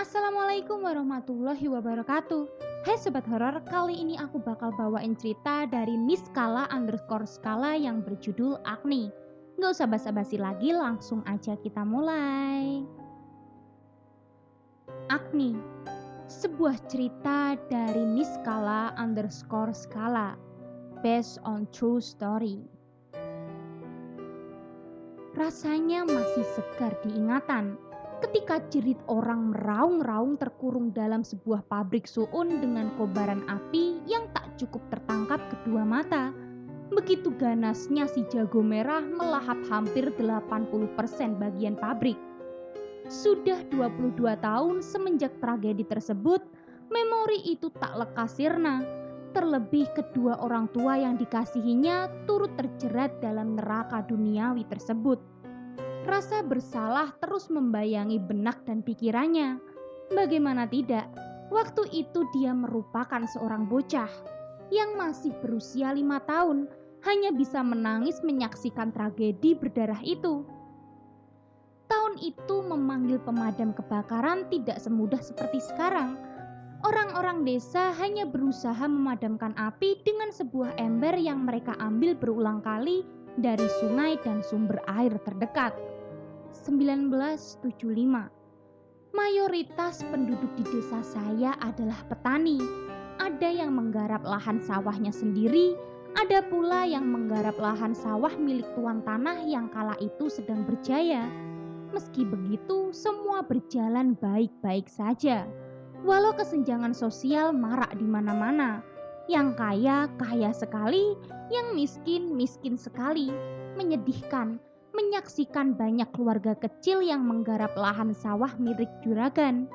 Assalamualaikum warahmatullahi wabarakatuh. Hai sobat horor, kali ini aku bakal bawain cerita dari Miss Kala underscore Skala yang berjudul Agni. Nggak usah basa-basi lagi, langsung aja kita mulai. Agni, sebuah cerita dari Miss Kala underscore Skala, based on true story. Rasanya masih segar diingatan ketika jerit orang meraung-raung terkurung dalam sebuah pabrik suun dengan kobaran api yang tak cukup tertangkap kedua mata. Begitu ganasnya si jago merah melahap hampir 80% bagian pabrik. Sudah 22 tahun semenjak tragedi tersebut, memori itu tak lekas sirna. Terlebih kedua orang tua yang dikasihinya turut terjerat dalam neraka duniawi tersebut. Rasa bersalah terus membayangi benak dan pikirannya. Bagaimana tidak, waktu itu dia merupakan seorang bocah yang masih berusia 5 tahun, hanya bisa menangis menyaksikan tragedi berdarah itu. Tahun itu memanggil pemadam kebakaran tidak semudah seperti sekarang. Orang-orang desa hanya berusaha memadamkan api dengan sebuah ember yang mereka ambil berulang kali dari sungai dan sumber air terdekat. 1975. Mayoritas penduduk di desa saya adalah petani. Ada yang menggarap lahan sawahnya sendiri, ada pula yang menggarap lahan sawah milik tuan tanah yang kala itu sedang berjaya. Meski begitu, semua berjalan baik-baik saja. Walau kesenjangan sosial marak di mana-mana. Yang kaya, kaya sekali, yang miskin, miskin sekali. Menyedihkan menyaksikan banyak keluarga kecil yang menggarap lahan sawah milik juragan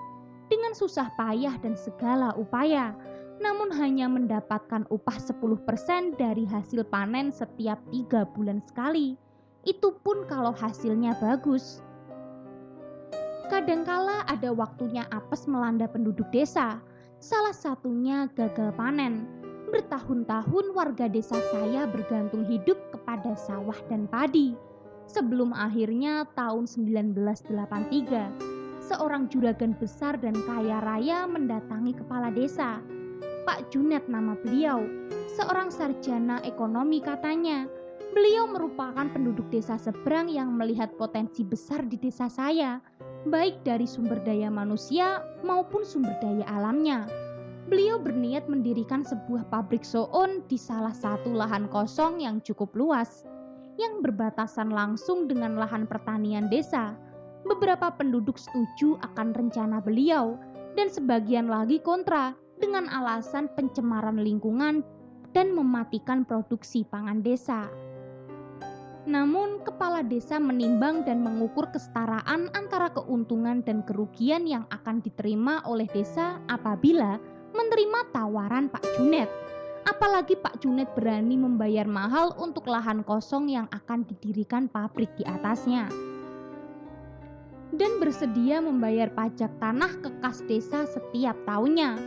dengan susah payah dan segala upaya, namun hanya mendapatkan upah 10% dari hasil panen setiap 3 bulan sekali. Itu pun kalau hasilnya bagus. Kadangkala ada waktunya apes melanda penduduk desa, salah satunya gagal panen. Bertahun-tahun warga desa saya bergantung hidup kepada sawah dan padi. Sebelum akhirnya tahun 1983, seorang juragan besar dan kaya raya mendatangi kepala desa. Pak Junet nama beliau, seorang sarjana ekonomi katanya. Beliau merupakan penduduk desa seberang yang melihat potensi besar di desa saya, baik dari sumber daya manusia maupun sumber daya alamnya. Beliau berniat mendirikan sebuah pabrik soun di salah satu lahan kosong yang cukup luas, yang berbatasan langsung dengan lahan pertanian desa. Beberapa penduduk setuju akan rencana beliau dan sebagian lagi kontra dengan alasan pencemaran lingkungan dan mematikan produksi pangan desa. Namun kepala desa menimbang dan mengukur kesetaraan antara keuntungan dan kerugian yang akan diterima oleh desa apabila menerima tawaran Pak Junet. Apalagi Pak Junet berani membayar mahal untuk lahan kosong yang akan didirikan pabrik di atasnya. Dan bersedia membayar pajak tanah ke kas desa setiap tahunnya.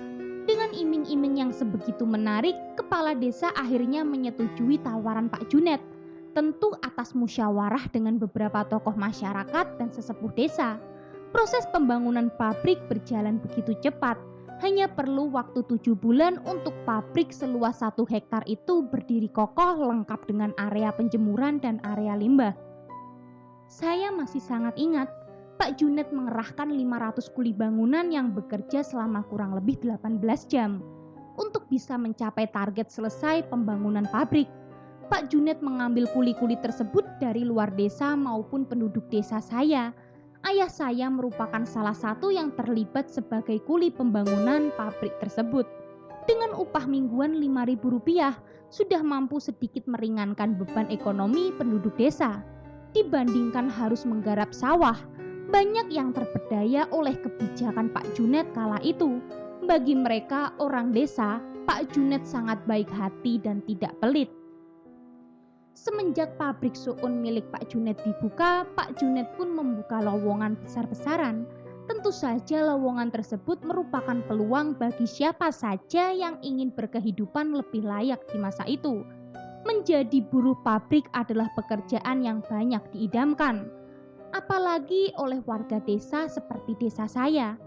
Dengan iming-iming yang sebegitu menarik, kepala desa akhirnya menyetujui tawaran Pak Junet. Tentu atas musyawarah dengan beberapa tokoh masyarakat dan sesepuh desa. Proses pembangunan pabrik berjalan begitu cepat. Hanya perlu waktu 7 bulan untuk pabrik seluas 1 hektar itu berdiri kokoh lengkap dengan area penjemuran dan area limbah. Saya masih sangat ingat, Pak Junet mengerahkan 500 kuli bangunan yang bekerja selama kurang lebih 18 jam untuk bisa mencapai target selesai pembangunan pabrik. Pak Junet mengambil kuli-kuli tersebut dari luar desa maupun penduduk desa saya. Ayah saya merupakan salah satu yang terlibat sebagai kuli pembangunan pabrik tersebut. Dengan upah mingguan Rp5.000 sudah mampu sedikit meringankan beban ekonomi penduduk desa. Dibandingkan harus menggarap sawah, banyak yang terpedaya oleh kebijakan Pak Junet kala itu. Bagi mereka orang desa, Pak Junet sangat baik hati dan tidak pelit. Semenjak pabrik suun milik Pak Junet dibuka, Pak Junet pun membuka lowongan besar-besaran. Tentu saja lowongan tersebut merupakan peluang bagi siapa saja yang ingin berkehidupan lebih layak di masa itu. Menjadi buruh pabrik adalah pekerjaan yang banyak diidamkan, apalagi oleh warga desa seperti desa saya.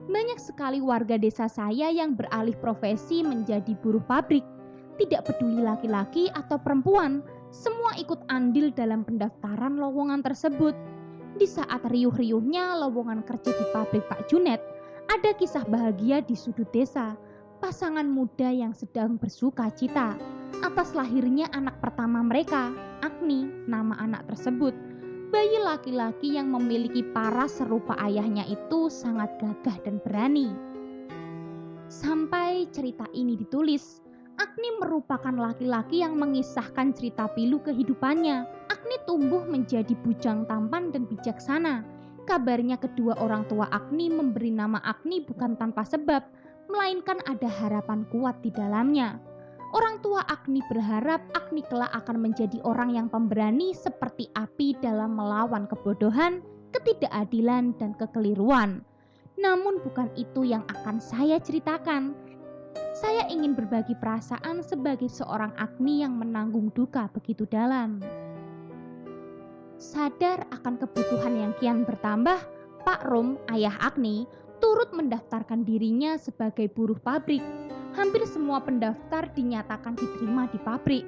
Banyak sekali warga desa saya yang beralih profesi menjadi buruh pabrik. Tidak peduli laki-laki atau perempuan, semua ikut andil dalam pendaftaran lowongan tersebut. Di saat riuh-riuhnya lowongan kerja di pabrik Pak Junet, ada kisah bahagia di sudut desa. Pasangan muda yang sedang bersuka cita atas lahirnya anak pertama mereka, Agni, nama anak tersebut. Bayi laki-laki yang memiliki paras serupa ayahnya itu sangat gagah dan berani. Sampai cerita ini ditulis, Agni merupakan laki-laki yang mengisahkan cerita pilu kehidupannya. Agni tumbuh menjadi bujang tampan dan bijaksana. Kabarnya kedua orang tua Agni memberi nama Agni bukan tanpa sebab, melainkan ada harapan kuat di dalamnya. Orang tua Agni berharap Agni kelak akan menjadi orang yang pemberani seperti api dalam melawan kebodohan, ketidakadilan, dan kekeliruan. Namun bukan itu yang akan saya ceritakan. Saya ingin berbagi perasaan sebagai seorang Agni yang menanggung duka begitu dalam. Sadar akan kebutuhan yang kian bertambah, Pak Rum, ayah Agni, turut mendaftarkan dirinya sebagai buruh pabrik. Hampir semua pendaftar dinyatakan diterima di pabrik,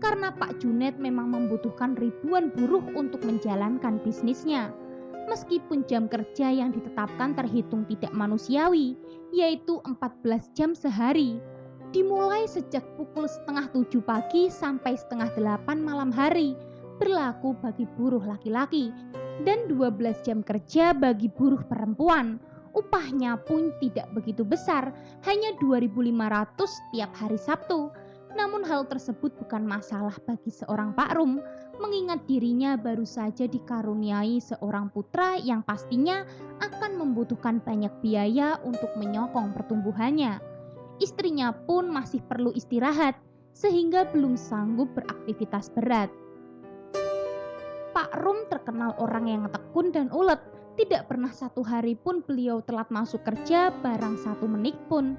karena Pak Junet memang membutuhkan ribuan buruh untuk menjalankan bisnisnya. Meskipun jam kerja yang ditetapkan terhitung tidak manusiawi, yaitu 14 jam sehari, dimulai sejak pukul 6:30 pagi sampai 7:30 malam hari, berlaku bagi buruh laki-laki, dan 12 jam kerja bagi buruh perempuan. Upahnya pun tidak begitu besar, hanya 2.500 setiap hari Sabtu. Namun hal tersebut bukan masalah bagi seorang Pak Rum, mengingat dirinya baru saja dikaruniai seorang putra yang pastinya akan membutuhkan banyak biaya untuk menyokong pertumbuhannya. Istrinya pun masih perlu istirahat, sehingga belum sanggup beraktivitas berat. Pak Rum terkenal orang yang tekun dan ulet. Tidak pernah satu hari pun beliau telat masuk kerja barang 1 menit pun.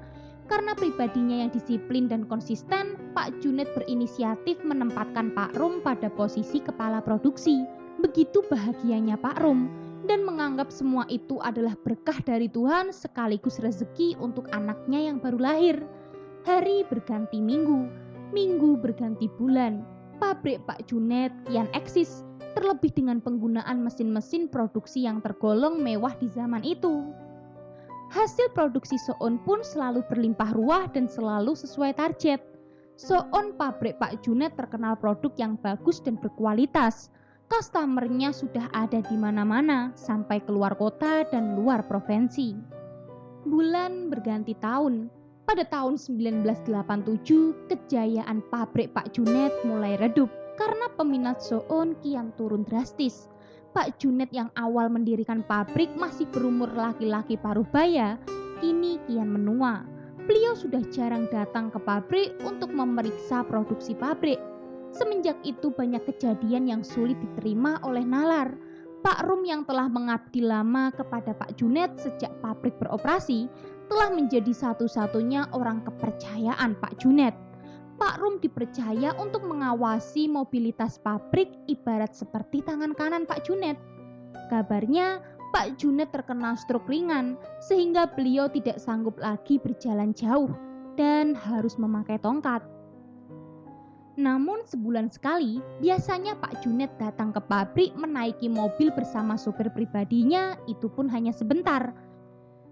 Karena pribadinya yang disiplin dan konsisten, Pak Junet berinisiatif menempatkan Pak Rum pada posisi kepala produksi. Begitu bahagianya Pak Rum, dan menganggap semua itu adalah berkah dari Tuhan sekaligus rezeki untuk anaknya yang baru lahir. Hari berganti minggu, minggu berganti bulan. Pabrik Pak Junet kian eksis, terlebih dengan penggunaan mesin-mesin produksi yang tergolong mewah di zaman itu. Hasil produksi soon pun selalu berlimpah ruah dan selalu sesuai target. Soon pabrik Pak Junet terkenal produk yang bagus dan berkualitas. Customernya sudah ada di mana-mana, sampai keluar kota dan luar provinsi. Bulan berganti tahun. Pada tahun 1987, kejayaan pabrik Pak Junet mulai redup karena peminat soon kian turun drastis. Pak Junet yang awal mendirikan pabrik masih berumur laki-laki paruh baya, kini kian menua. Beliau sudah jarang datang ke pabrik untuk memeriksa produksi pabrik. Semenjak itu banyak kejadian yang sulit diterima oleh nalar. Pak Rum yang telah mengabdi lama kepada Pak Junet sejak pabrik beroperasi, telah menjadi satu-satunya orang kepercayaan Pak Junet. Pak Rum dipercaya untuk mengawasi mobilitas pabrik ibarat seperti tangan kanan Pak Junet. Kabarnya Pak Junet terkena stroke ringan sehingga beliau tidak sanggup lagi berjalan jauh dan harus memakai tongkat. Namun sebulan sekali biasanya Pak Junet datang ke pabrik menaiki mobil bersama sopir pribadinya, itu pun hanya sebentar.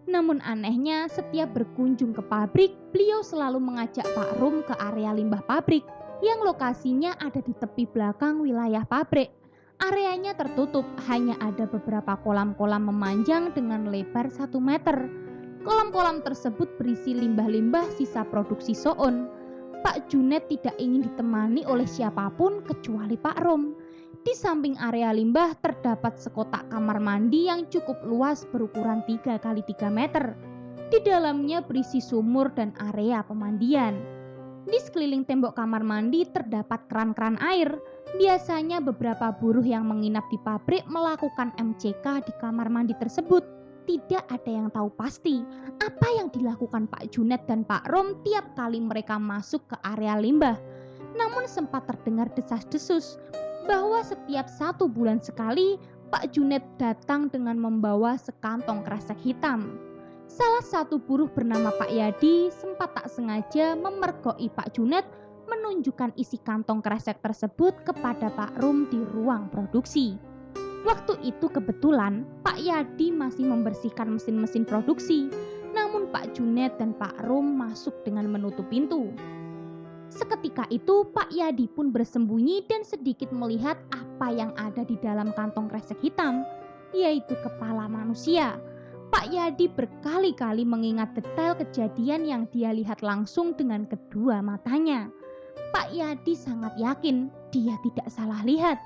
Namun anehnya setiap berkunjung ke pabrik, beliau selalu mengajak Pak Rum ke area limbah pabrik yang lokasinya ada di tepi belakang wilayah pabrik. Areanya tertutup, hanya ada beberapa kolam-kolam memanjang dengan lebar 1 meter. Kolam-kolam tersebut berisi limbah-limbah sisa produksi soon. Pak Junet tidak ingin ditemani oleh siapapun kecuali Pak Rum. Di samping area limbah terdapat sekotak kamar mandi yang cukup luas berukuran 3x3 meter. Di dalamnya berisi sumur dan area pemandian. Di sekeliling tembok kamar mandi terdapat keran-keran air. Biasanya beberapa buruh yang menginap di pabrik melakukan MCK di kamar mandi tersebut. Tidak ada yang tahu pasti apa yang dilakukan Pak Junet dan Pak Rum tiap kali mereka masuk ke area limbah. Namun sempat terdengar desas-desus bahwa setiap 1 bulan sekali Pak Junet datang dengan membawa sekantong kresek hitam. Salah satu buruh bernama Pak Yadi sempat tak sengaja memergoi Pak Junet menunjukkan isi kantong kresek tersebut kepada Pak Rum di ruang produksi. Waktu itu kebetulan Pak Yadi masih membersihkan mesin-mesin produksi, namun Pak Junet dan Pak Rum masuk dengan menutup pintu. Seketika itu Pak Yadi pun bersembunyi dan sedikit melihat apa yang ada di dalam kantong kresek hitam, yaitu kepala manusia. Pak Yadi berkali-kali mengingat detail kejadian yang dia lihat langsung dengan kedua matanya. Pak Yadi sangat yakin dia tidak salah lihat.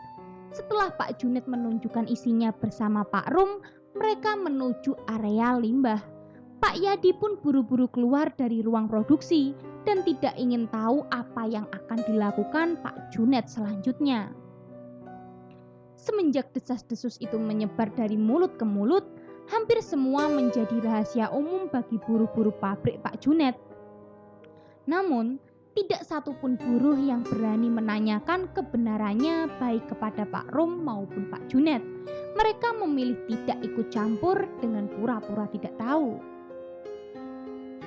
Setelah Pak Junet menunjukkan isinya bersama Pak Rum, mereka menuju area limbah. Pak Yadi pun buru-buru keluar dari ruang produksi dan tidak ingin tahu apa yang akan dilakukan Pak Junet selanjutnya. Semenjak desas-desus itu menyebar dari mulut ke mulut, hampir semua menjadi rahasia umum bagi buruh-buruh pabrik Pak Junet. Namun, tidak satupun buruh yang berani menanyakan kebenarannya baik kepada Pak Rum maupun Pak Junet. Mereka memilih tidak ikut campur dengan pura-pura tidak tahu.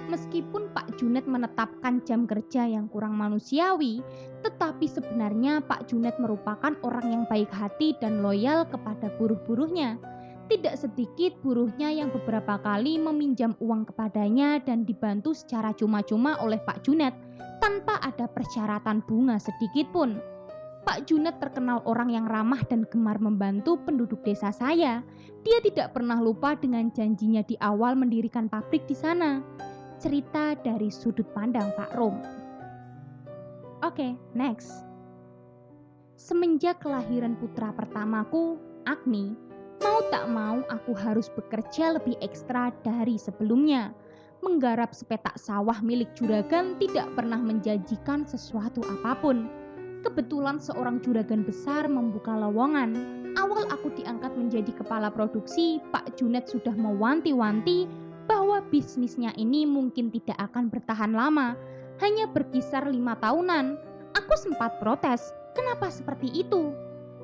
Meskipun Pak Junet menetapkan jam kerja yang kurang manusiawi, tetapi sebenarnya Pak Junet merupakan orang yang baik hati dan loyal kepada buruh-buruhnya. Tidak sedikit buruhnya yang beberapa kali meminjam uang kepadanya dan dibantu secara cuma-cuma oleh Pak Junet tanpa ada persyaratan bunga sedikit pun. Pak Junet terkenal orang yang ramah dan gemar membantu penduduk desa saya. Dia tidak pernah lupa dengan janjinya di awal mendirikan pabrik di sana. Cerita dari sudut pandang Pak Rum. Oke, next. Semenjak kelahiran putra pertamaku, Agni, mau tak mau aku harus bekerja lebih ekstra dari sebelumnya. Menggarap sepetak sawah milik juragan tidak pernah menjanjikan sesuatu apapun. Kebetulan seorang juragan besar membuka lowongan. Awal aku diangkat menjadi kepala produksi, Pak Junet sudah mewanti-wanti bahwa bisnisnya ini mungkin tidak akan bertahan lama, hanya berkisar 5 tahunan. Aku sempat protes, kenapa seperti itu?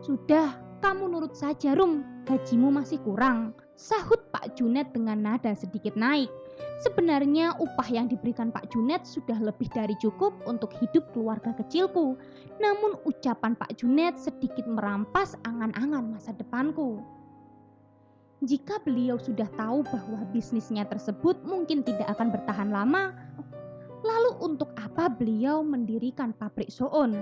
Sudah, kamu nurut saja Rum, gajimu masih kurang, sahut Pak Junet dengan nada sedikit naik. Sebenarnya upah yang diberikan Pak Junet sudah lebih dari cukup untuk hidup keluarga kecilku. Namun ucapan Pak Junet sedikit merampas angan-angan masa depanku. Jika beliau sudah tahu bahwa bisnisnya tersebut mungkin tidak akan bertahan lama, lalu untuk apa beliau mendirikan pabrik soun?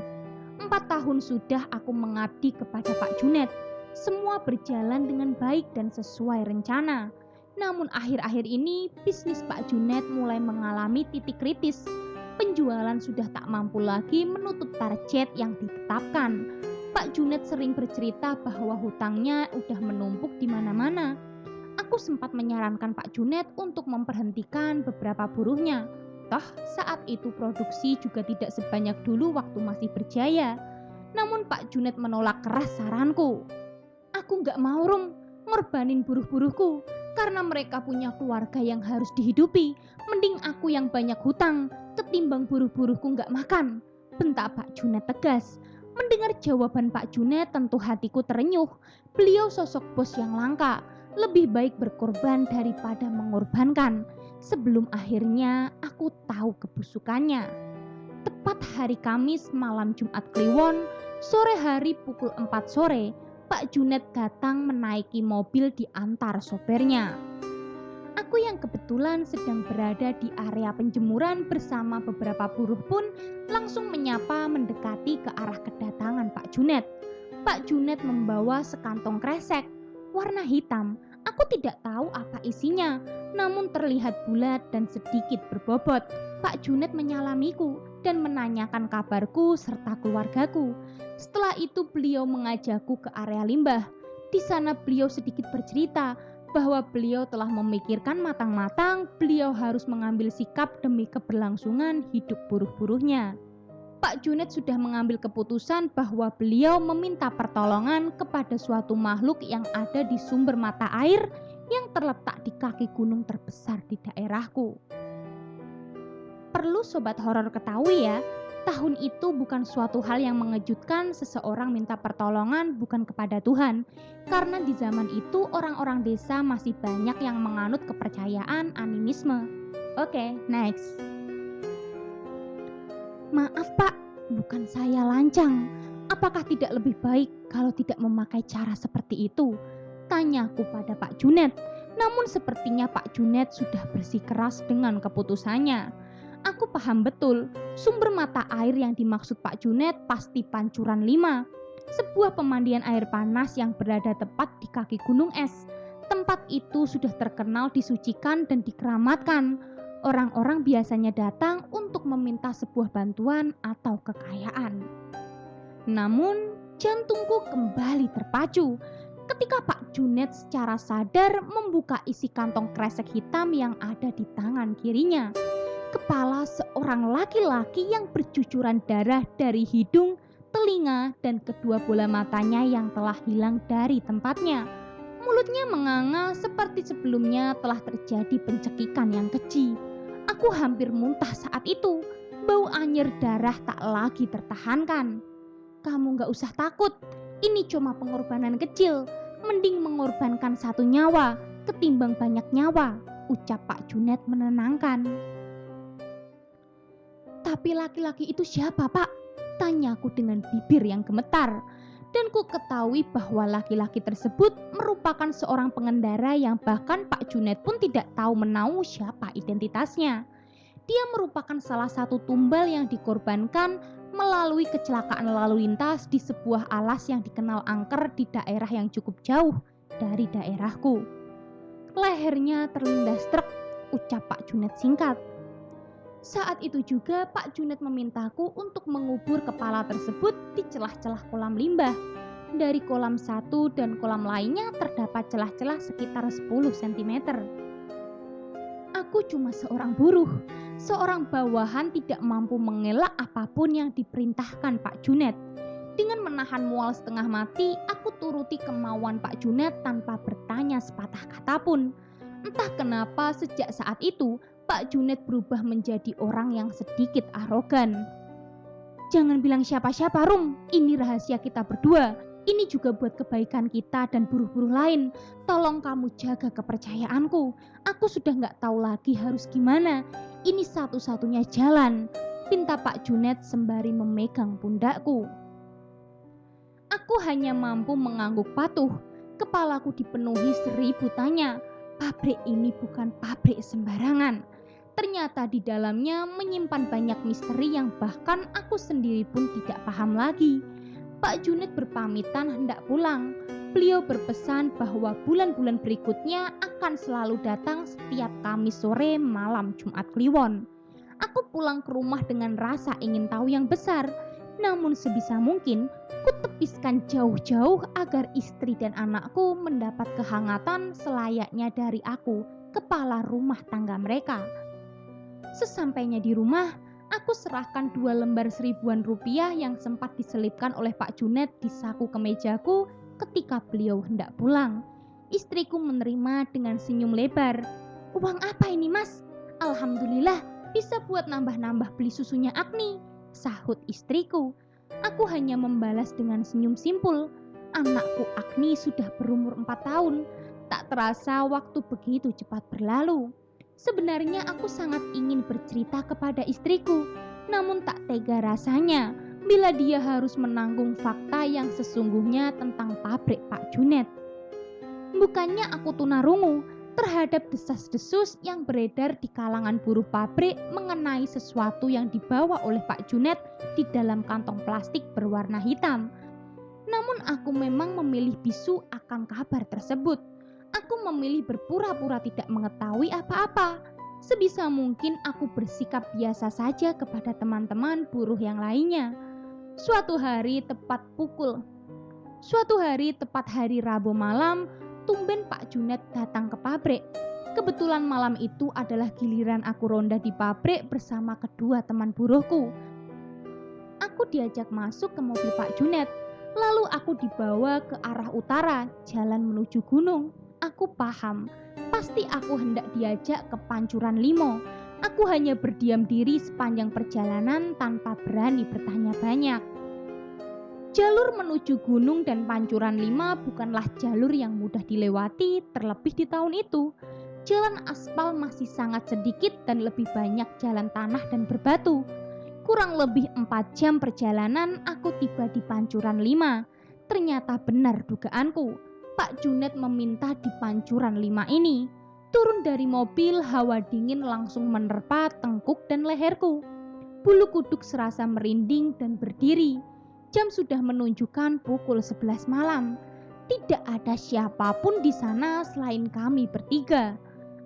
4 tahun sudah aku mengabdi kepada Pak Junet. Semua berjalan dengan baik dan sesuai rencana. Namun akhir-akhir ini bisnis Pak Junet mulai mengalami titik kritis. Penjualan sudah tak mampu lagi menutup target yang ditetapkan. Pak Junet sering bercerita bahwa hutangnya udah menumpuk di mana-mana. Aku sempat menyarankan Pak Junet untuk memberhentikan beberapa buruhnya. Toh saat itu produksi juga tidak sebanyak dulu waktu masih berjaya. Namun Pak Junet menolak keras saranku. Aku gak mau Rum, ngorbanin buruh-buruhku. Karena mereka punya keluarga yang harus dihidupi. Mending aku yang banyak hutang, ketimbang buruh-buruhku gak makan, bentak Pak Junet tegas. Mendengar jawaban Pak Junet tentu hatiku terenyuh. Beliau sosok bos yang langka, lebih baik berkorban daripada mengorbankan. Sebelum akhirnya aku tahu kebusukannya. Tepat hari Kamis malam Jumat Kliwon, sore hari pukul 4 sore, Pak Junet datang menaiki mobil diantar sopirnya. Aku yang kebetulan sedang berada di area penjemuran bersama beberapa buruh pun langsung menyapa mendekati ke arah kedatangan Pak Junet. Pak Junet membawa sekantong kresek warna hitam. Aku tidak tahu apa isinya, namun terlihat bulat dan sedikit berbobot. Pak Junet menyalamiku dan menanyakan kabarku serta keluargaku. Setelah itu beliau mengajakku ke area limbah. Di sana beliau sedikit bercerita bahwa beliau telah memikirkan matang-matang beliau harus mengambil sikap demi keberlangsungan hidup buruh-buruhnya. Pak Junet sudah mengambil keputusan bahwa beliau meminta pertolongan kepada suatu makhluk yang ada di sumber mata air yang terletak di kaki gunung terbesar di daerahku. Perlu sobat horor ketahui ya, Tahun itu bukan suatu hal yang mengejutkan seseorang minta pertolongan bukan kepada Tuhan, karena di zaman itu orang-orang desa masih banyak yang menganut kepercayaan animisme. Oke, next. Maaf Pak, bukan saya lancang. Apakah tidak lebih baik kalau tidak memakai cara seperti itu? Tanyaku pada Pak Junet. Namun sepertinya Pak Junet sudah bersikeras dengan keputusannya. Aku paham betul, sumber mata air yang dimaksud Pak Junet pasti Pancuran 5, sebuah pemandian air panas yang berada tepat di kaki gunung es. Tempat itu sudah terkenal disucikan dan dikeramatkan. Orang-orang biasanya datang untuk meminta sebuah bantuan atau kekayaan. Namun, jantungku kembali terpacu ketika Pak Junet secara sadar membuka isi kantong kresek hitam yang ada di tangan kirinya. Kepala seorang laki-laki yang bercucuran darah dari hidung, telinga, dan kedua bola matanya yang telah hilang dari tempatnya. Mulutnya menganga seperti sebelumnya telah terjadi pencekikan yang keji. Aku hampir muntah saat itu. Bau anyir darah tak lagi tertahankan. Kamu gak usah takut, ini cuma pengorbanan kecil. Mending mengorbankan satu nyawa ketimbang banyak nyawa, ucap Pak Junet menenangkan. Tapi laki-laki itu siapa, Pak? Tanyaku dengan bibir yang gemetar. Dan ku ketahui bahwa laki-laki tersebut merupakan seorang pengendara yang bahkan Pak Junet pun tidak tahu menahu siapa identitasnya. Dia merupakan salah satu tumbal yang dikorbankan melalui kecelakaan lalu lintas di sebuah alas yang dikenal angker di daerah yang cukup jauh dari daerahku. Lehernya terlindas truk, ucap Pak Junet singkat. Saat itu juga Pak Junet memintaku untuk mengubur kepala tersebut di celah-celah kolam limbah. Dari kolam satu dan kolam lainnya terdapat celah-celah sekitar 10 cm. Aku cuma seorang buruh, seorang bawahan tidak mampu mengelak apapun yang diperintahkan Pak Junet. Dengan menahan mual setengah mati, aku turuti kemauan Pak Junet tanpa bertanya sepatah kata pun. Entah kenapa sejak saat itu, Pak Junet berubah menjadi orang yang sedikit arogan. Jangan bilang siapa-siapa, Rum. Ini rahasia kita berdua. Ini juga buat kebaikan kita dan buruh-buruh lain. Tolong kamu jaga kepercayaanku. Aku sudah gak tahu lagi harus gimana. Ini satu-satunya jalan, pinta Pak Junet sembari memegang pundakku. Aku hanya mampu mengangguk patuh. Kepalaku dipenuhi 1000 tanya. Pabrik ini bukan pabrik sembarangan. Ternyata di dalamnya menyimpan banyak misteri yang bahkan aku sendiri pun tidak paham lagi. Pak Junet berpamitan hendak pulang. Beliau berpesan bahwa bulan-bulan berikutnya akan selalu datang setiap Kamis sore malam Jumat Kliwon. Aku pulang ke rumah dengan rasa ingin tahu yang besar. Namun sebisa mungkin, ku tepiskan jauh-jauh agar istri dan anakku mendapat kehangatan selayaknya dari aku, kepala rumah tangga mereka. Sesampainya di rumah, aku serahkan 2 lembar Rp1.000 yang sempat diselipkan oleh Pak Junet di saku kemejaku ketika beliau hendak pulang. Istriku menerima dengan senyum lebar. Uang apa ini, Mas? Alhamdulillah, bisa buat nambah-nambah beli susunya Agni, sahut istriku. Aku hanya membalas dengan senyum simpul. Anakku Agni sudah berumur 4 tahun. Tak terasa waktu begitu cepat berlalu. Sebenarnya aku sangat ingin bercerita kepada istriku, namun tak tega rasanya bila dia harus menanggung fakta yang sesungguhnya tentang pabrik Pak Junet. Bukannya aku tunarungu terhadap desas-desus yang beredar di kalangan buruh pabrik mengenai sesuatu yang dibawa oleh Pak Junet di dalam kantong plastik berwarna hitam. Namun aku memang memilih bisu akan kabar tersebut. Aku memilih berpura-pura tidak mengetahui apa-apa. Sebisa mungkin aku bersikap biasa saja kepada teman-teman buruh yang lainnya. Suatu hari tepat hari Rabu malam, tumben Pak Junet datang ke pabrik. Kebetulan malam itu adalah giliran aku ronda di pabrik bersama kedua teman buruhku. Aku diajak masuk ke mobil Pak Junet, lalu aku dibawa ke arah utara, jalan menuju gunung. Aku paham, pasti aku hendak diajak ke Pancuran 5. Aku hanya berdiam diri sepanjang perjalanan tanpa berani bertanya banyak. Jalur menuju Gunung dan Pancuran 5 bukanlah jalur yang mudah dilewati, terlebih di tahun itu. Jalan aspal masih sangat sedikit dan lebih banyak jalan tanah dan berbatu. Kurang lebih 4 jam perjalanan aku tiba di Pancuran 5. Ternyata benar dugaanku. Pak Junet meminta di Pancuran 5 ini. Turun dari mobil, hawa dingin langsung menerpa tengkuk dan leherku. Bulu kuduk serasa merinding dan berdiri. Jam sudah menunjukkan pukul 11 malam. Tidak ada siapapun di sana selain kami bertiga.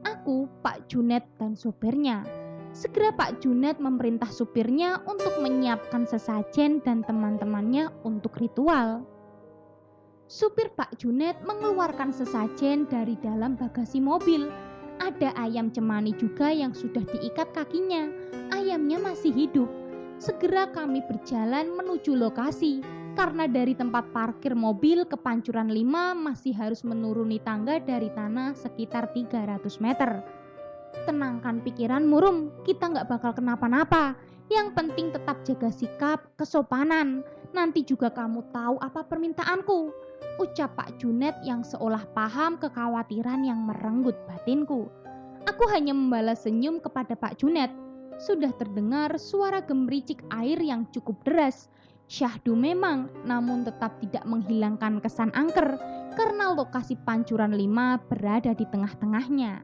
Aku, Pak Junet, dan sopirnya. Segera Pak Junet memerintah supirnya untuk menyiapkan sesajen dan teman-temannya untuk ritual. Supir Pak Junet mengeluarkan sesajen dari dalam bagasi mobil. Ada ayam cemani juga yang sudah diikat kakinya. Ayamnya masih hidup. Segera kami berjalan menuju lokasi. Karena dari tempat parkir mobil ke Pancuran 5 masih harus menuruni tangga dari tanah sekitar 300 meter. Tenangkan pikiran Murum, kita nggak bakal kenapa-napa. Yang penting tetap jaga sikap, kesopanan. Nanti juga kamu tahu apa permintaanku, ucap Pak Junet yang seolah paham kekhawatiran yang merenggut batinku. Aku hanya membalas senyum kepada Pak Junet. Sudah terdengar suara gemericik air yang cukup deras. Syahdu memang, namun tetap tidak menghilangkan kesan angker karena lokasi Pancuran 5 berada di tengah-tengahnya.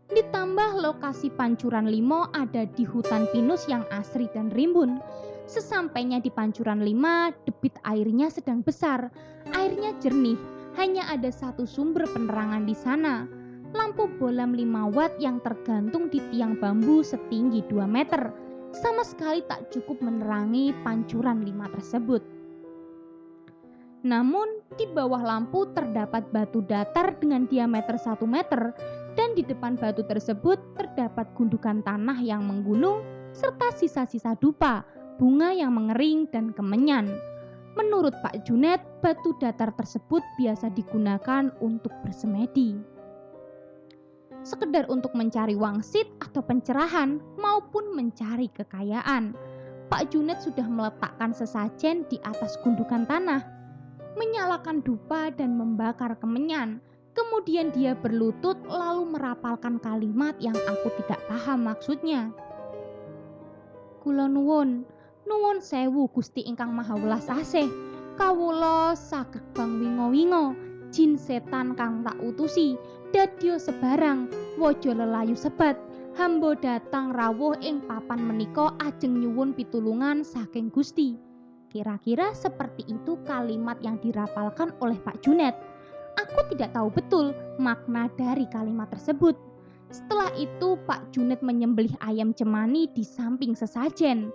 Ditambah lokasi Pancuran 5 ada di hutan pinus yang asri dan rimbun. Sesampainya di Pancuran 5, debit airnya sedang besar. Airnya jernih, hanya ada satu sumber penerangan di sana. Lampu bolam 5 watt yang tergantung di tiang bambu setinggi 2 meter. Sama sekali tak cukup menerangi Pancuran 5 tersebut. Namun, di bawah lampu terdapat batu datar dengan diameter 1 meter dan di depan batu tersebut terdapat gundukan tanah yang menggunung serta sisa-sisa dupa, bunga yang mengering dan kemenyan. Menurut Pak Junet, batu datar tersebut biasa digunakan untuk bersemedi. Sekedar untuk mencari wangsit atau pencerahan maupun mencari kekayaan. Pak Junet sudah meletakkan sesajen di atas gundukan tanah, menyalakan dupa dan membakar kemenyan. Kemudian dia berlutut lalu merapalkan kalimat yang aku tidak paham maksudnya. Kula nuwun sewu Gusti ingkang Maha Welas Asih. Kawula saged bang wingo-wingo, jin setan kang tak utusi, dadya sebarang, waja lelayu sebat. Hamba datang rawuh ing papan menika ajeng nyuwun pitulungan saking Gusti. Kira-kira seperti itu kalimat yang dirapalkan oleh Pak Junet. Aku tidak tahu betul makna dari kalimat tersebut. Setelah itu Pak Junet menyembelih ayam cemani di samping sesajen.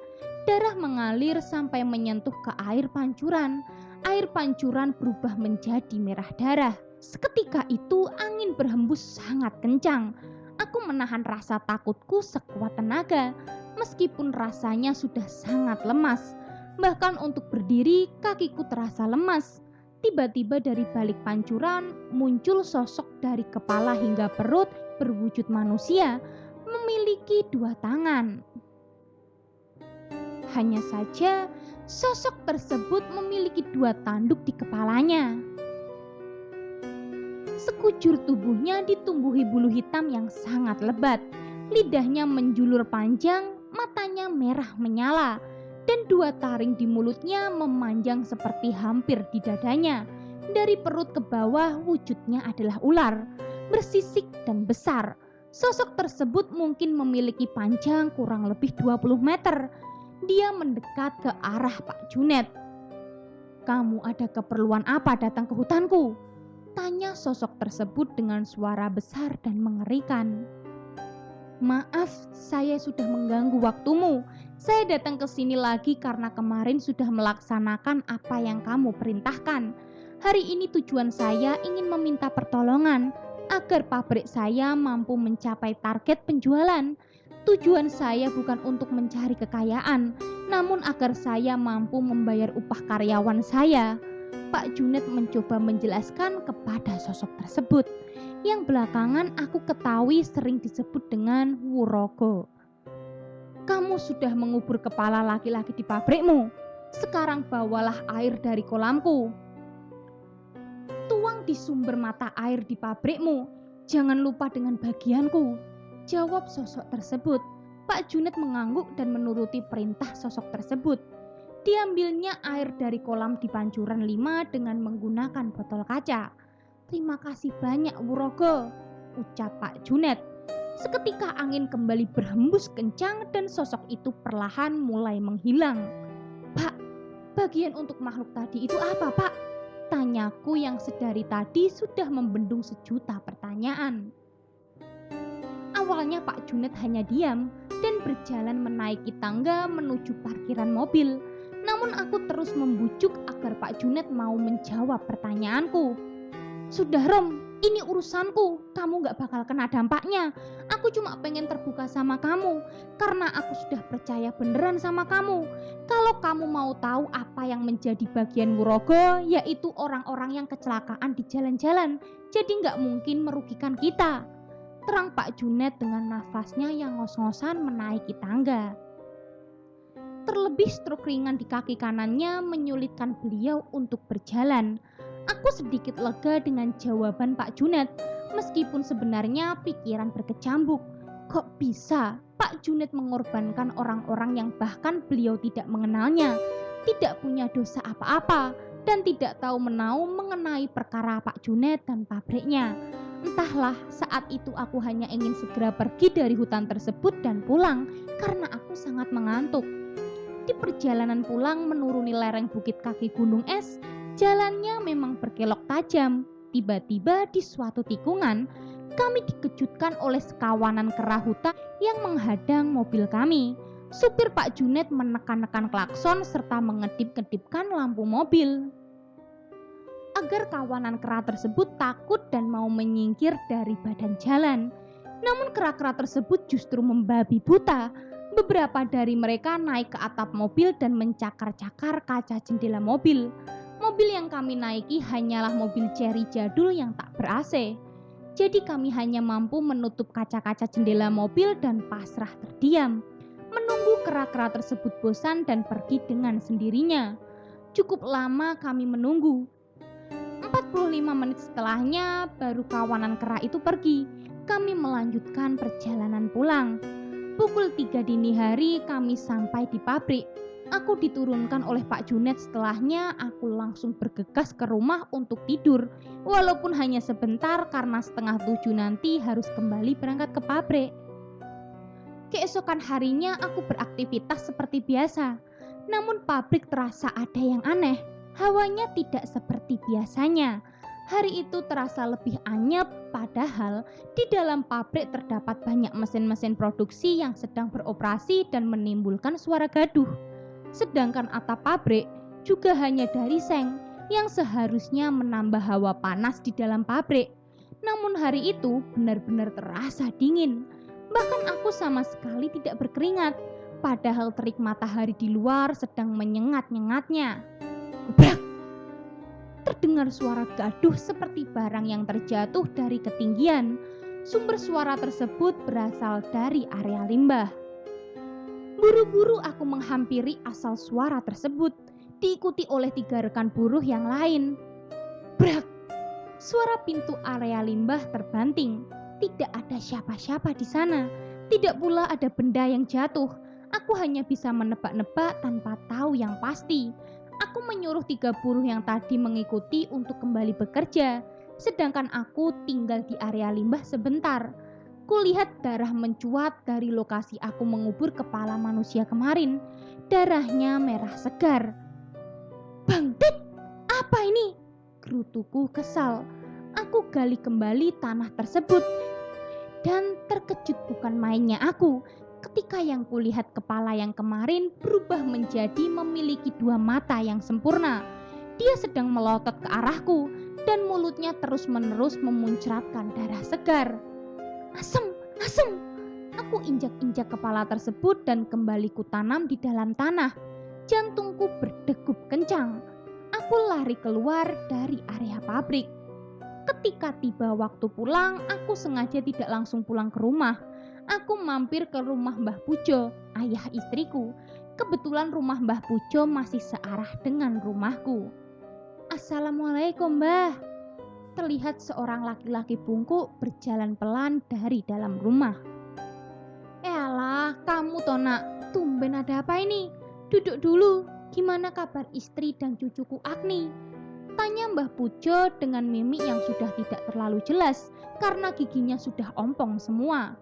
Darah mengalir sampai menyentuh ke air pancuran. Air pancuran berubah menjadi merah darah. Seketika itu angin berhembus sangat kencang. Aku menahan rasa takutku sekuat tenaga, meskipun rasanya sudah sangat lemas. Bahkan untuk berdiri kakiku terasa lemas. Tiba-tiba dari balik pancuran muncul sosok dari kepala hingga perut berwujud manusia, memiliki 2 tangan. Hanya saja sosok tersebut memiliki 2 tanduk di kepalanya. Sekujur tubuhnya ditumbuhi bulu hitam yang sangat lebat. Lidahnya menjulur panjang, matanya merah menyala, dan 2 taring di mulutnya memanjang seperti hampir di dadanya. Dari perut ke bawah wujudnya adalah ular, bersisik dan besar. Sosok tersebut mungkin memiliki panjang kurang lebih 20 meter. Dia mendekat ke arah Pak Junet. "Kamu ada keperluan apa datang ke hutanku?" tanya sosok tersebut dengan suara besar dan mengerikan. "Maaf, saya sudah mengganggu waktumu. Saya datang ke sini lagi karena kemarin sudah melaksanakan apa yang kamu perintahkan. Hari ini tujuan saya ingin meminta pertolongan agar pabrik saya mampu mencapai target penjualan. Tujuan saya bukan untuk mencari kekayaan, namun agar saya mampu membayar upah karyawan saya." Pak Junet mencoba menjelaskan kepada sosok tersebut. yang belakangan aku ketahui sering disebut dengan Wurogo. Kamu sudah mengubur kepala laki-laki di pabrikmu. Sekarang bawalah air dari kolamku. Tuang di sumber mata air di pabrikmu. Jangan lupa dengan bagianku, jawab sosok tersebut. Pak Junet mengangguk dan menuruti perintah sosok tersebut. Diambilnya air dari kolam di Pancuran 5 dengan menggunakan botol kaca. Terima kasih banyak Wurogo, ucap Pak Junet. Seketika angin kembali berhembus kencang dan sosok itu perlahan mulai menghilang. Pak, bagian untuk makhluk tadi itu apa, Pak? Tanyaku yang sedari tadi sudah membendung sejuta pertanyaan. Awalnya Pak Junet hanya diam dan berjalan menaiki tangga menuju parkiran mobil. Namun aku terus membujuk agar Pak Junet mau menjawab pertanyaanku. Sudah Rom, ini urusanku, kamu gak bakal kena dampaknya. Aku cuma pengen terbuka sama kamu, karena aku sudah percaya beneran sama kamu. Kalau kamu mau tahu apa yang menjadi bagian Wurogo, yaitu orang-orang yang kecelakaan di jalan-jalan, jadi gak mungkin merugikan kita. Terang Pak Junet dengan nafasnya yang ngos-ngosan menaiki tangga. Terlebih struk ringan di kaki kanannya menyulitkan beliau untuk berjalan. Aku sedikit lega dengan jawaban Pak Junet, meskipun sebenarnya pikiran berkecambuk. Kok bisa Pak Junet mengorbankan orang-orang yang bahkan beliau tidak mengenalnya, tidak punya dosa apa-apa, dan tidak tahu menau mengenai perkara Pak Junet dan pabriknya. Entahlah, saat itu aku hanya ingin segera pergi dari hutan tersebut dan pulang, karena aku sangat mengantuk. Di perjalanan pulang menuruni lereng bukit kaki gunung es, jalannya memang berkelok tajam. Tiba-tiba di suatu tikungan, kami dikejutkan oleh sekawanan kera hutan yang menghadang mobil kami. Supir Pak Junet menekan-nekan klakson serta mengedip-ngedipkan lampu mobil agar kawanan kera tersebut takut dan mau menyingkir dari badan jalan. Namun kera-kera tersebut justru membabi buta. Beberapa dari mereka naik ke atap mobil dan mencakar-cakar kaca jendela mobil. Mobil yang kami naiki hanyalah mobil Cherry jadul yang tak ber-AC. Jadi kami hanya mampu menutup kaca-kaca jendela mobil dan pasrah terdiam, menunggu kera-kera tersebut bosan dan pergi dengan sendirinya. Cukup lama kami menunggu. 45 menit setelahnya baru kawanan kera itu pergi. Kami melanjutkan perjalanan pulang. Pukul 3 dini hari kami sampai di pabrik. Aku diturunkan oleh Pak Junet. Setelahnya aku langsung bergegas ke rumah untuk tidur. Walaupun hanya sebentar karena 6:30 nanti harus kembali berangkat ke pabrik. Keesokan harinya aku beraktivitas seperti biasa. Namun pabrik terasa ada yang aneh. Hawanya tidak seperti biasanya. Hari itu terasa lebih anyep, padahal di dalam pabrik terdapat banyak mesin-mesin produksi yang sedang beroperasi dan menimbulkan suara gaduh. Sedangkan atap pabrik juga hanya dari seng yang seharusnya menambah hawa panas di dalam pabrik. Namun hari itu benar-benar terasa dingin. Bahkan aku sama sekali tidak berkeringat, padahal terik matahari di luar sedang menyengat-nyengatnya. Brak! Terdengar suara gaduh seperti barang yang terjatuh dari ketinggian. Sumber suara tersebut berasal dari area limbah. Buru-buru aku menghampiri asal suara tersebut, diikuti oleh 3 rekan buruh yang lain. Brak! Suara pintu area limbah terbanting. Tidak ada siapa-siapa di sana. Tidak pula ada benda yang jatuh. Aku hanya bisa menebak-nebak tanpa tahu yang pasti. Aku menyuruh 3 buruh yang tadi mengikuti untuk kembali bekerja, sedangkan aku tinggal di area limbah sebentar. Kulihat darah mencuat dari lokasi aku mengubur kepala manusia kemarin. Darahnya merah segar. Bang Dik, apa ini? Gerutuku kesal. Aku gali kembali tanah tersebut dan terkejut bukan mainnya aku ketika yang kulihat kepala yang kemarin berubah menjadi memiliki 2 mata yang sempurna. Dia sedang melotot ke arahku dan mulutnya terus-menerus memuncratkan darah segar. Asem, asem. Aku injak-injak kepala tersebut dan kembali kutanam di dalam tanah. Jantungku berdegup kencang. Aku lari keluar dari area pabrik. Ketika tiba waktu pulang, aku sengaja tidak langsung pulang ke rumah. Aku mampir ke rumah Mbah Pujo, ayah istriku. Kebetulan rumah Mbah Pujo masih searah dengan rumahku. Assalamualaikum, Mbah. Terlihat seorang laki-laki bungkuk berjalan pelan dari dalam rumah. Elah, kamu toh nak, tumben ada apa ini? Duduk dulu, gimana kabar istri dan cucuku Agni? Tanya Mbah Pujo dengan mimik yang sudah tidak terlalu jelas karena giginya sudah ompong semua.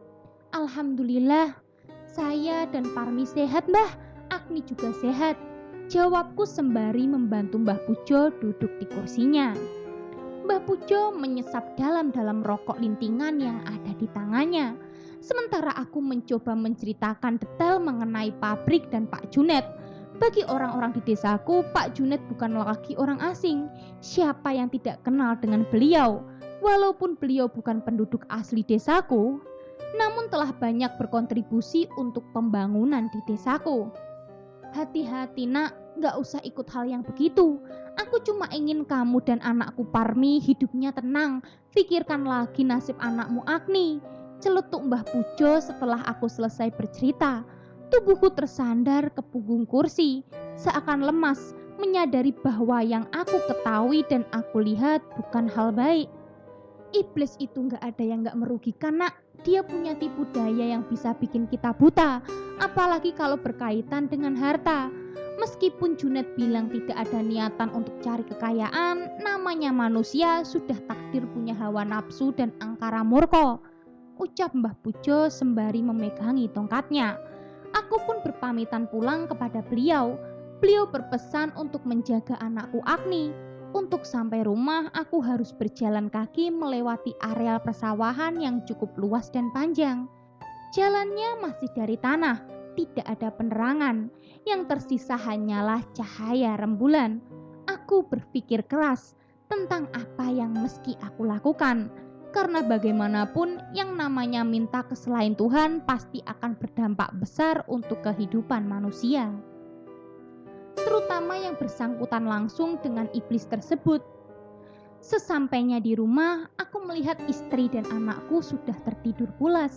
Alhamdulillah, saya dan Parmi sehat, Mbah. Agni juga sehat. Jawabku sembari membantu Mbah Pujo duduk di kursinya. Mbah Pujo menyesap dalam-dalam rokok lintingan yang ada di tangannya. Sementara aku mencoba menceritakan detail mengenai pabrik dan Pak Junet. Bagi orang-orang di desaku, Pak Junet bukan lagi orang asing. Siapa yang tidak kenal dengan beliau? Walaupun beliau bukan penduduk asli desaku, namun telah banyak berkontribusi untuk pembangunan di desaku. Hati-hati nak, gak usah ikut hal yang begitu. Aku cuma ingin kamu dan anakku Parmi hidupnya tenang. Pikirkan lagi nasib anakmu Agni. Celetuk Mbah Pujo setelah aku selesai bercerita. Tubuhku tersandar ke punggung kursi, seakan lemas, menyadari bahwa yang aku ketahui dan aku lihat bukan hal baik. Iblis itu gak ada yang gak merugikan nak. Dia punya tipu daya yang bisa bikin kita buta, apalagi kalau berkaitan dengan harta. Meskipun Junet bilang tidak ada niatan untuk cari kekayaan, namanya manusia sudah takdir punya hawa nafsu dan angkara murka, ucap Mbah Pujo sembari memegangi tongkatnya. Aku pun berpamitan pulang kepada beliau. Beliau berpesan untuk menjaga anakku Agni. Untuk sampai rumah, aku harus berjalan kaki melewati areal persawahan yang cukup luas dan panjang. Jalannya masih dari tanah, tidak ada penerangan. Yang tersisa hanyalah cahaya rembulan. Aku berpikir keras tentang apa yang mesti aku lakukan. Karena bagaimanapun yang namanya minta ke selain Tuhan pasti akan berdampak besar untuk kehidupan manusia, terutama yang bersangkutan langsung dengan iblis tersebut. Sesampainya di rumah, aku melihat istri dan anakku sudah tertidur pulas.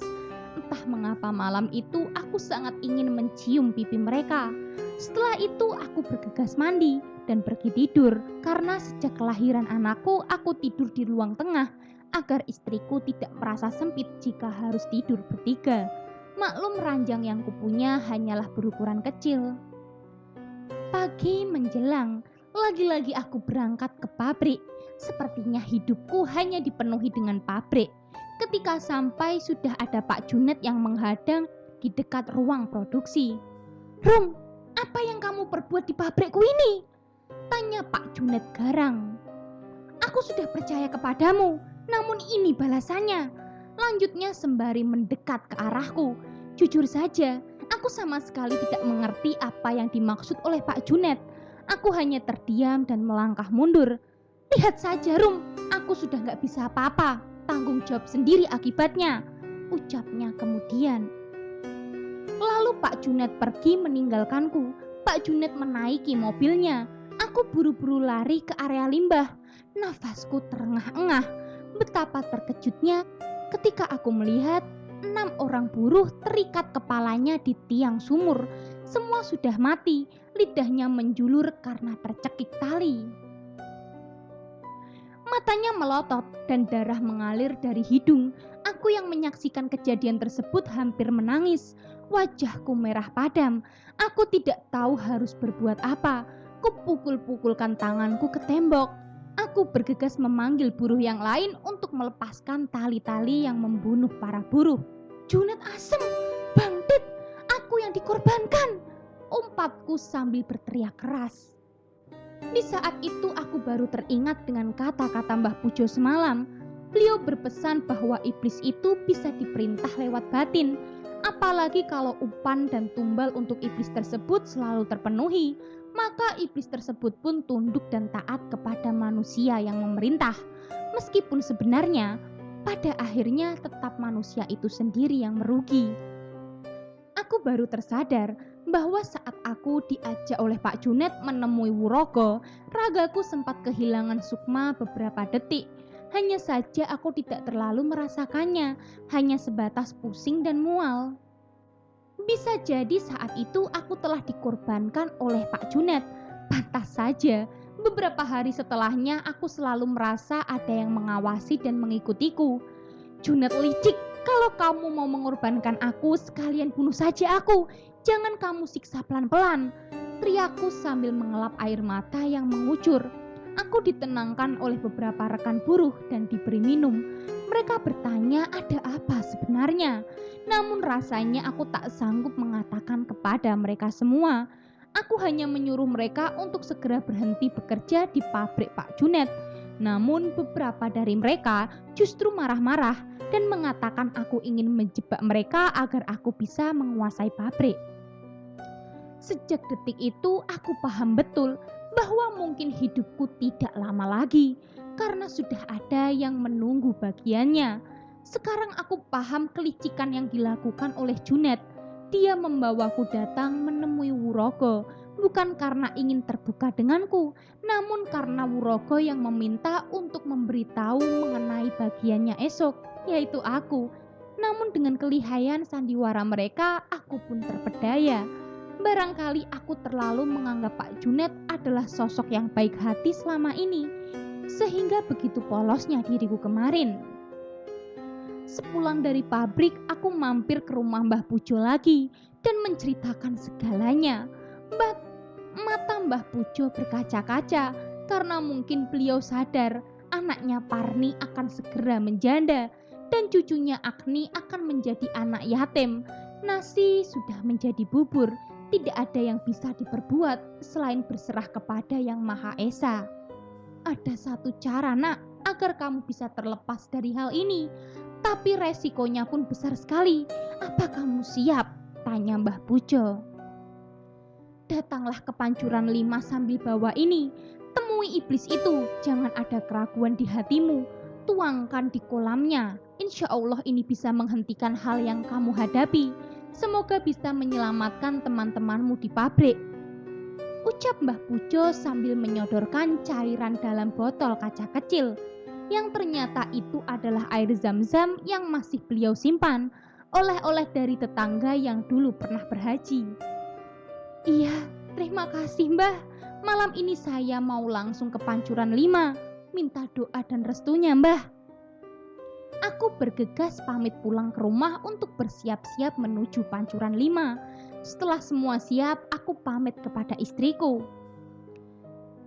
Entah mengapa malam itu aku sangat ingin mencium pipi mereka. Setelah itu aku bergegas mandi dan pergi tidur. Karena sejak kelahiran anakku, aku tidur di ruang tengah agar istriku tidak merasa sempit jika harus tidur bertiga. Maklum ranjang yang kupunya hanyalah berukuran kecil. Pagi menjelang, lagi-lagi aku berangkat ke pabrik. Sepertinya hidupku hanya dipenuhi dengan pabrik. Ketika sampai sudah ada Pak Junet yang menghadang di dekat ruang produksi. "Rum, apa yang kamu perbuat di pabrikku ini?" tanya Pak Junet garang. "Aku sudah percaya kepadamu, namun ini balasannya," lanjutnya sembari mendekat ke arahku. "Jujur saja, aku sama sekali tidak mengerti apa yang dimaksud oleh Pak Junet. Aku hanya terdiam dan melangkah mundur. Lihat saja Rum, aku sudah gak bisa apa-apa. Tanggung jawab sendiri akibatnya," ucapnya kemudian. Lalu Pak Junet pergi meninggalkanku. Pak Junet menaiki mobilnya. Aku buru-buru lari ke area limbah. Nafasku terengah-engah. Betapa terkejutnya ketika aku melihat 6 orang buruh terikat kepalanya di tiang sumur. Semua sudah mati, lidahnya menjulur karena tercekik tali. Matanya melotot dan darah mengalir dari hidung. Aku yang menyaksikan kejadian tersebut hampir menangis. Wajahku merah padam. Aku tidak tahu harus berbuat apa. Kupukul-pukulkan tanganku ke tembok. Aku bergegas memanggil buruh yang lain untuk melepaskan tali-tali yang membunuh para buruh. "Junet Asem, bangkit, aku yang dikorbankan," umpatku sambil berteriak keras. Di saat itu aku baru teringat dengan kata-kata Mbah Pujo semalam. Beliau berpesan bahwa iblis itu bisa diperintah lewat batin. Apalagi kalau umpan dan tumbal untuk iblis tersebut selalu terpenuhi, maka iblis tersebut pun tunduk dan taat kepada manusia yang memerintah. Meskipun sebenarnya pada akhirnya tetap manusia itu sendiri yang merugi. Aku baru tersadar bahwa saat aku diajak oleh Pak Junet menemui Wurogo, ragaku sempat kehilangan sukma beberapa detik. Hanya saja aku tidak terlalu merasakannya, hanya sebatas pusing dan mual. Bisa jadi saat itu aku telah dikorbankan oleh Pak Junet. Pantas saja, beberapa hari setelahnya aku selalu merasa ada yang mengawasi dan mengikutiku. Junet licik, kalau kamu mau mengorbankan aku, sekalian bunuh saja aku. Jangan kamu siksa pelan-pelan, teriakku sambil mengelap air mata yang mengucur. Aku ditenangkan oleh beberapa rekan buruh dan diberi minum. Mereka bertanya ada apa sebenarnya. Namun rasanya aku tak sanggup mengatakan kepada mereka semua. Aku hanya menyuruh mereka untuk segera berhenti bekerja di pabrik Pak Junet. Namun beberapa dari mereka justru marah-marah dan mengatakan aku ingin menjebak mereka agar aku bisa menguasai pabrik. Sejak detik itu aku paham betul bahwa mungkin hidupku tidak lama lagi karena sudah ada yang menunggu bagiannya. Sekarang aku paham kelicikan yang dilakukan oleh Junet. Dia membawaku datang menemui Wurogo, bukan karena ingin terbuka denganku, namun karena Wurogo yang meminta untuk memberitahu mengenai bagiannya esok, yaitu aku. Namun dengan kelihayan sandiwara mereka, aku pun terpedaya. Barangkali aku terlalu menganggap Pak Junet adalah sosok yang baik hati selama ini, sehingga begitu polosnya diriku kemarin. Sepulang dari pabrik, aku mampir ke rumah Mbah Pujo lagi dan menceritakan segalanya. Mata Mbah Pujo berkaca-kaca karena mungkin beliau sadar anaknya Parni akan segera menjanda dan cucunya Agni akan menjadi anak yatim. Nasi sudah menjadi bubur. Tidak ada yang bisa diperbuat selain berserah kepada Yang Maha Esa. Ada satu cara, Nak, agar kamu bisa terlepas dari hal ini. Tapi resikonya pun besar sekali. Apa kamu siap? Tanya Mbah Pujo. Datanglah ke Pancuran 5 sambil bawa ini. Temui iblis itu, jangan ada keraguan di hatimu. Tuangkan di kolamnya. Insya Allah ini bisa menghentikan hal yang kamu hadapi. Semoga bisa menyelamatkan teman-temanmu di pabrik. Ucap Mbah Pujo sambil menyodorkan cairan dalam botol kaca kecil, yang ternyata itu adalah air zam-zam yang masih beliau simpan, oleh-oleh dari tetangga yang dulu pernah berhaji. Iya, terima kasih Mbah. Malam ini saya mau langsung ke Pancuran 5, minta doa dan restunya Mbah. Aku bergegas pamit pulang ke rumah untuk bersiap-siap menuju Pancuran 5. Setelah semua siap, aku pamit kepada istriku.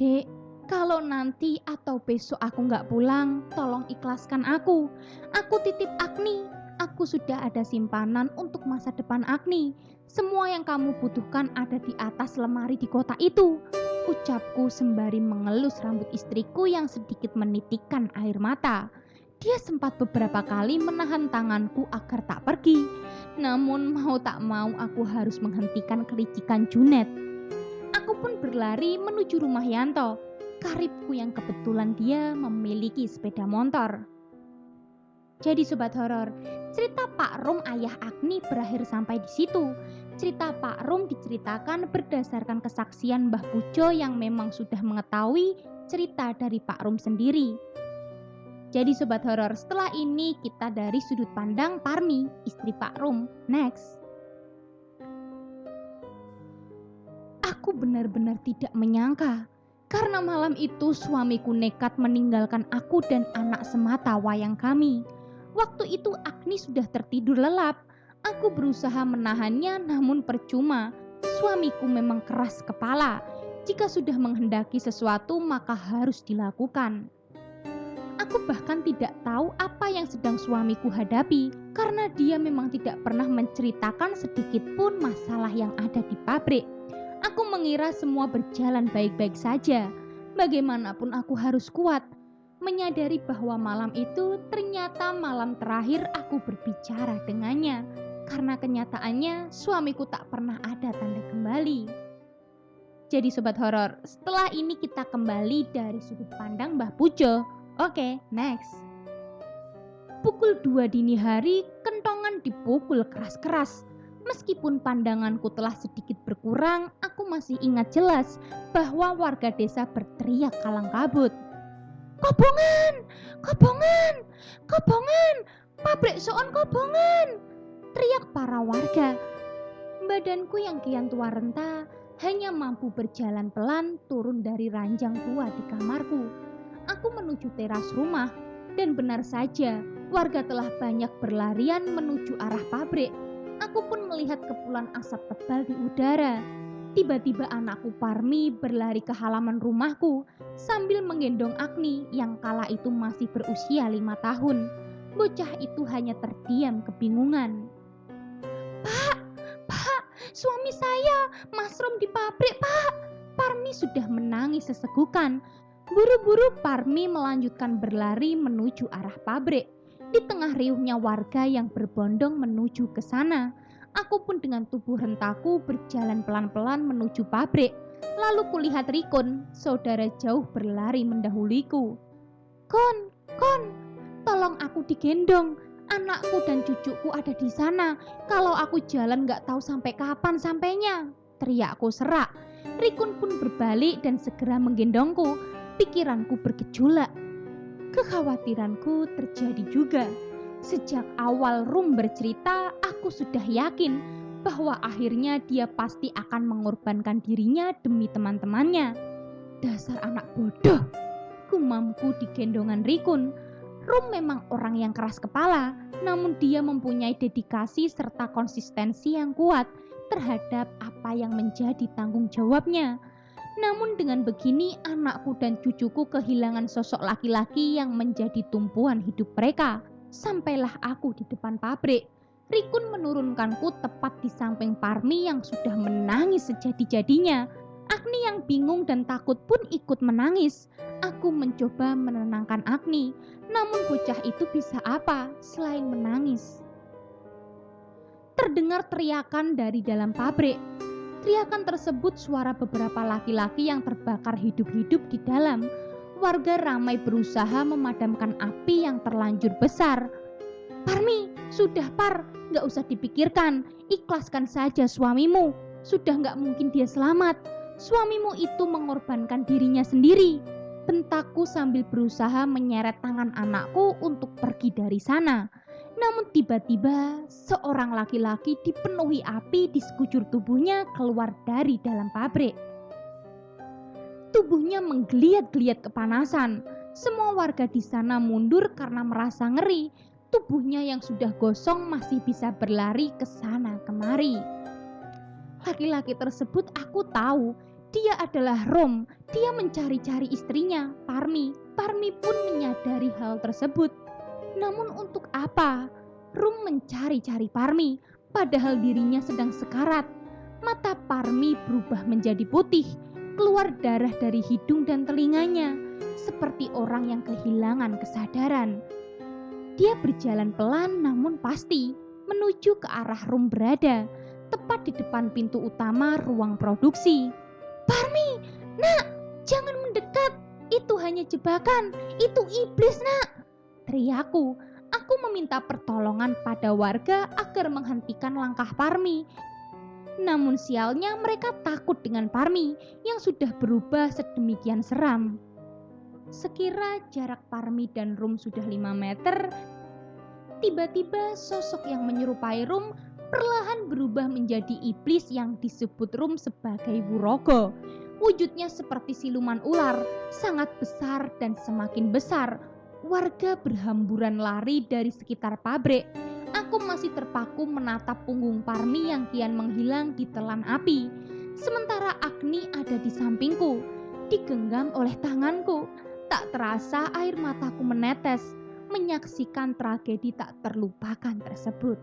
Dek, kalau nanti atau besok aku nggak pulang, tolong ikhlaskan aku. Aku titip Agni. Aku sudah ada simpanan untuk masa depan Agni. Semua yang kamu butuhkan ada di atas lemari di kota itu. Ucapku sembari mengelus rambut istriku yang sedikit menitikkan air mata. Dia sempat beberapa kali menahan tanganku agar tak pergi. Namun mau tak mau aku harus menghentikan kelicikan Junet. Aku pun berlari menuju rumah Yanto, karibku yang kebetulan dia memiliki sepeda motor. Jadi sobat horor, cerita Pak Rum ayah Agni berakhir sampai di situ. Cerita Pak Rum diceritakan berdasarkan kesaksian Mbah Pujo yang memang sudah mengetahui cerita dari Pak Rum sendiri. Jadi sobat horor, setelah ini kita dari sudut pandang Parmi, istri Pak Rum. Next. Aku benar-benar tidak menyangka, karena malam itu suamiku nekat meninggalkan aku dan anak semata wayang kami. Waktu itu Agni sudah tertidur lelap. Aku berusaha menahannya namun percuma. Suamiku memang keras kepala. Jika sudah menghendaki sesuatu maka harus dilakukan. Aku bahkan tidak tahu apa yang sedang suamiku hadapi karena dia memang tidak pernah menceritakan sedikit pun masalah yang ada di pabrik. Aku mengira semua berjalan baik-baik saja. Bagaimanapun aku harus kuat. Menyadari bahwa malam itu ternyata malam terakhir aku berbicara dengannya. Karena kenyataannya suamiku tak pernah ada tanda kembali. Jadi sobat horor, setelah ini kita kembali dari sudut pandang Mbah Pujo. Oke, next. Pukul 2 dini hari, kentongan dipukul keras-keras. Meskipun pandanganku telah sedikit berkurang, aku masih ingat jelas bahwa warga desa berteriak kalang kabut. Kobongan, kobongan, kobongan, pabrik soon kobongan, teriak para warga. Badanku yang kian tua renta hanya mampu berjalan pelan turun dari ranjang tua di kamarku. Aku menuju teras rumah dan benar saja warga telah banyak berlarian menuju arah pabrik. Aku pun melihat kepulan asap tebal di udara. Tiba-tiba anakku Parmi berlari ke halaman rumahku sambil menggendong Agni yang kala itu masih berusia 5 tahun. Bocah itu hanya terdiam kebingungan. Pak, suami saya masrum di pabrik, Pak. Parmi sudah menangis sesegukan. Buru-buru Parmi melanjutkan berlari menuju arah pabrik. Di tengah riuhnya warga yang berbondong menuju ke sana, aku pun dengan tubuh rentaku berjalan pelan-pelan menuju pabrik. Lalu kulihat Rikun, saudara jauh berlari mendahuliku. Kon, tolong aku digendong. Anakku dan cucuku ada di sana. Kalau aku jalan gak tahu sampai kapan sampainya, teriakku serak. Rikun pun berbalik dan segera menggendongku. Pikiranku bergejolak. Kekhawatiranku terjadi juga. Sejak awal Rum bercerita, aku sudah yakin bahwa akhirnya dia pasti akan mengorbankan dirinya demi teman-temannya. Dasar anak bodoh, gumamku di gendongan Rikun. Rum memang orang yang keras kepala, namun dia mempunyai dedikasi serta konsistensi yang kuat terhadap apa yang menjadi tanggung jawabnya. Namun dengan begini anakku dan cucuku kehilangan sosok laki-laki yang menjadi tumpuan hidup mereka. Sampailah aku di depan pabrik. Rikun menurunkanku tepat di samping Parmi yang sudah menangis sejadi-jadinya. Agni yang bingung dan takut pun ikut menangis. Aku mencoba menenangkan Agni, namun bocah itu bisa apa selain menangis. Terdengar teriakan dari dalam pabrik. Teriakan tersebut suara beberapa laki-laki yang terbakar hidup-hidup di dalam. Warga ramai berusaha memadamkan api yang terlanjur besar. Parmi, sudah Par, gak usah dipikirkan. Ikhlaskan saja suamimu. Sudah gak mungkin dia selamat. Suamimu itu mengorbankan dirinya sendiri. Bentakku sambil berusaha menyeret tangan anakku untuk pergi dari sana. Namun tiba-tiba seorang laki-laki dipenuhi api di sekujur tubuhnya keluar dari dalam pabrik. Tubuhnya menggeliat-geliat kepanasan. Semua warga di sana mundur karena merasa ngeri. Tubuhnya yang sudah gosong masih bisa berlari ke sana kemari. Laki-laki tersebut aku tahu, dia adalah Rom. Dia mencari-cari istrinya, Parmi. Parmi pun menyadari hal tersebut. Namun untuk apa? Rum mencari-cari Parmi, padahal dirinya sedang sekarat. Mata Parmi berubah menjadi putih, keluar darah dari hidung dan telinganya, seperti orang yang kehilangan kesadaran. Dia berjalan pelan namun pasti, menuju ke arah Rum berada, tepat di depan pintu utama ruang produksi. Parmi, nak, jangan mendekat, itu hanya jebakan, itu iblis nak, teriakku. Aku meminta pertolongan pada warga agar menghentikan langkah Parmi. Namun sialnya mereka takut dengan Parmi yang sudah berubah sedemikian seram. Sekira jarak Parmi dan Rum sudah 5 meter, tiba-tiba sosok yang menyerupai Rum perlahan berubah menjadi iblis yang disebut Rum sebagai Wurogo. Wujudnya seperti siluman ular, sangat besar dan semakin besar. Warga berhamburan lari dari sekitar pabrik. Aku masih terpaku menatap punggung Parmi yang kian menghilang di telan api. Sementara Agni ada di sampingku, digenggam oleh tanganku. Tak terasa air mataku menetes, menyaksikan tragedi tak terlupakan tersebut.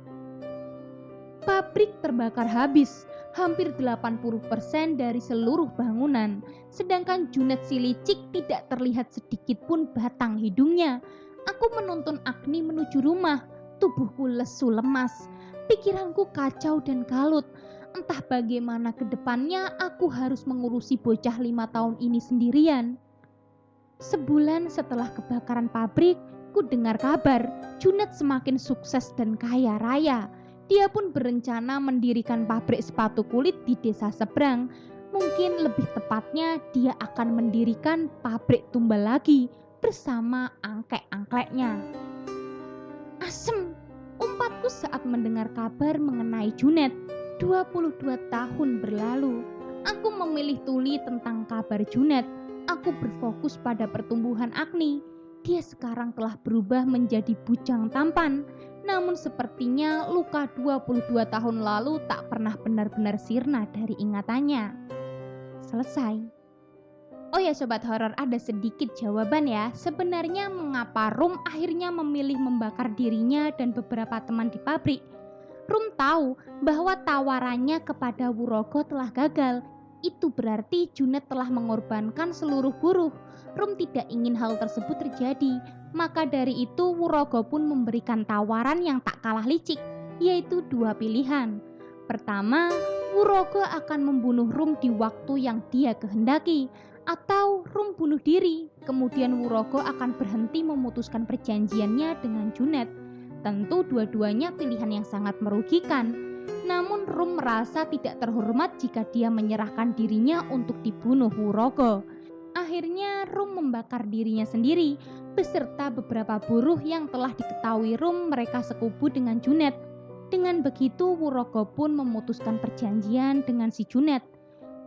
Pabrik terbakar habis, hampir 80% dari seluruh bangunan. Sedangkan Junet si licik tidak terlihat sedikit pun batang hidungnya. Aku menuntun Agni menuju rumah. Tubuhku lesu lemas. Pikiranku kacau dan kalut. Entah bagaimana ke depannya aku harus mengurusi bocah 5 tahun ini sendirian. Sebulan setelah kebakaran pabrik, ku dengar kabar Junet semakin sukses dan kaya raya. Dia pun berencana mendirikan pabrik sepatu kulit di desa seberang. Mungkin lebih tepatnya dia akan mendirikan pabrik tumbal lagi, bersama angklek-angkleknya. Asem, umpatku saat mendengar kabar mengenai Junet. 22 tahun berlalu. Aku memilih tuli tentang kabar Junet. Aku berfokus pada pertumbuhan Agni. Dia sekarang telah berubah menjadi bujang tampan. Namun sepertinya luka 22 tahun lalu tak pernah benar-benar sirna dari ingatannya. Selesai. Oh ya sobat horor, ada sedikit jawaban ya. Sebenarnya mengapa Rum akhirnya memilih membakar dirinya dan beberapa teman di pabrik? Rum tahu bahwa tawarannya kepada Wurogo telah gagal. Itu berarti Junet telah mengorbankan seluruh buruh. Rum tidak ingin hal tersebut terjadi. Maka dari itu Wurogo pun memberikan tawaran yang tak kalah licik, yaitu 2 pilihan. Pertama, Wurogo akan membunuh Rum di waktu yang dia kehendaki, atau Rum bunuh diri. Kemudian Wurogo akan berhenti memutuskan perjanjiannya dengan Junet. Tentu dua-duanya pilihan yang sangat merugikan. Namun Rum merasa tidak terhormat jika dia menyerahkan dirinya untuk dibunuh Wurogo. Akhirnya Rum membakar dirinya sendiri beserta beberapa buruh yang telah diketahui Rum mereka sekubu dengan Junet. Dengan begitu Wurogo pun memutuskan perjanjian dengan si Junet.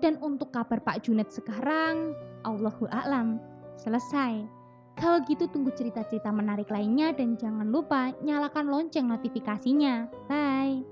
Dan untuk kabar Pak Junet sekarang, Allahu a'lam. Selesai. Kalau gitu tunggu cerita-cerita menarik lainnya dan jangan lupa nyalakan lonceng notifikasinya. Bye.